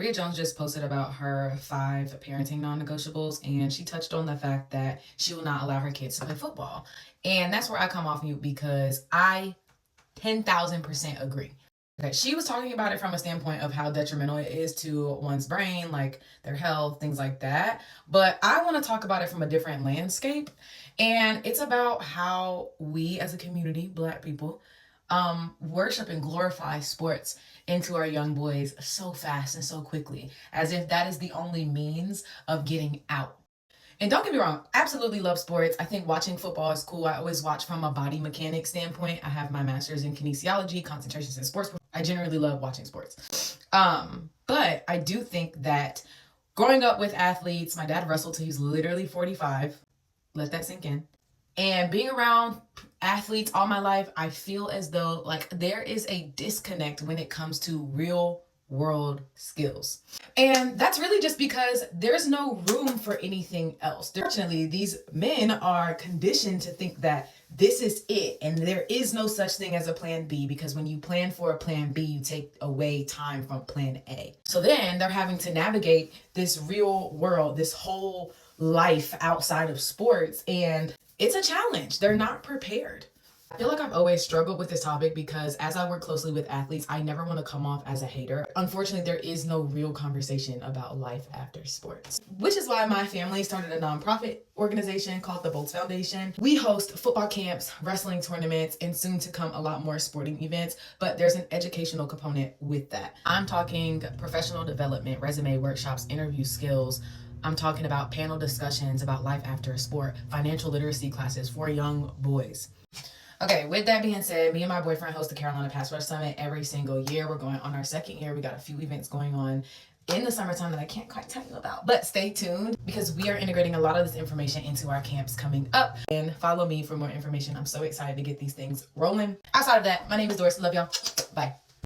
Bria Jones just posted about her 5 parenting non-negotiables, and she touched on the fact that she will not allow her kids to play football. And that's where I come off mute because I 10,000% agree. Okay, she was talking about it from a standpoint of how detrimental it is to one's brain, like their health, things like that. But I want to talk about it from a different landscape. And it's about how we as a community, Black people, worship and glorify sports into our young boys so fast and so quickly, as if that is the only means of getting out. And don't get me wrong, absolutely love sports. I think watching football is cool. I always watch from a body mechanic standpoint. I have my master's in kinesiology, concentrations in sports. I generally love watching sports. But I do think that growing up with athletes, my dad wrestled till he's literally 45. Let that sink in. And being around athletes all my life, I feel as though like there is a disconnect when it comes to real world skills. And that's really just because there's no room for anything else. Fortunately, these men are conditioned to think that this is it and there is no such thing as a plan B, because when you plan for a plan B, you take away time from plan A. So then they're having to navigate this real world, this whole life outside of sports, and it's a challenge. They're not prepared. I feel like I've always struggled with this topic because as I work closely with athletes, I never want to come off as a hater. Unfortunately, there is no real conversation about life after sports, which is why my family started a nonprofit organization called the Bolts Foundation. We host football camps, wrestling tournaments, and soon to come a lot more sporting events, but there's an educational component with that. I'm talking professional development, resume workshops, interview skills. I'm talking about panel discussions about life after a sport, financial literacy classes for young boys. Okay, with that being said, me and my boyfriend host the Carolina Pass Rush Summit every single year. We're going on our 2nd year. We got a few events going on in the summertime that I can't quite tell you about, but stay tuned because we are integrating a lot of this information into our camps coming up. And follow me for more information. I'm so excited to get these things rolling. Outside of that, my name is Doris. Love y'all. Bye.